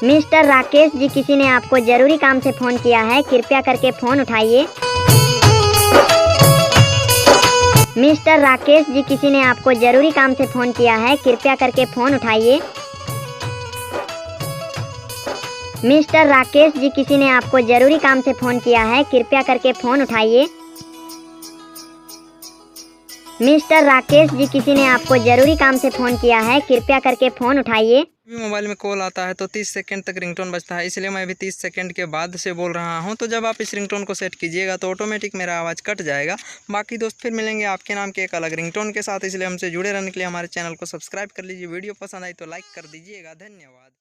Mister Rakesh ji, किसी ने आपको जरूरी काम से फ़ोन किया है, कृपया करके फ़ोन उठाइए। मिस्टर राकेश जी, किसी ने आपको जरूरी काम से फ़ोन किया है, कृपया करके फ़ोन उठाइए। मिस्टर राकेश जी, किसी ने आपको जरूरी काम से फ़ोन किया है, कृपया करके फ़ोन उठाइए। मिस्टर राकेश जी, किसी ने आपको जरूरी काम से फ़ोन किया है, कृपया करके फ़ोन उठाइए। मोबाइल में कॉल आता है तो 30 सेकंड तक रिंगटोन बजता है, इसलिए मैं भी 30 सेकंड के बाद से बोल रहा हूं। तो जब आप इस रिंगटोन को सेट कीजिएगा तो ऑटोमेटिक मेरा आवाज़ कट जाएगा। बाकी दोस्त फिर मिलेंगे आपके नाम के एक अलग रिंगटोन के साथ, इसलिए हमसे जुड़े रहने के लिए हमारे चैनल को सब्सक्राइब कर लीजिए। वीडियो पसंद आई तो लाइक कर दीजिएगा। धन्यवाद।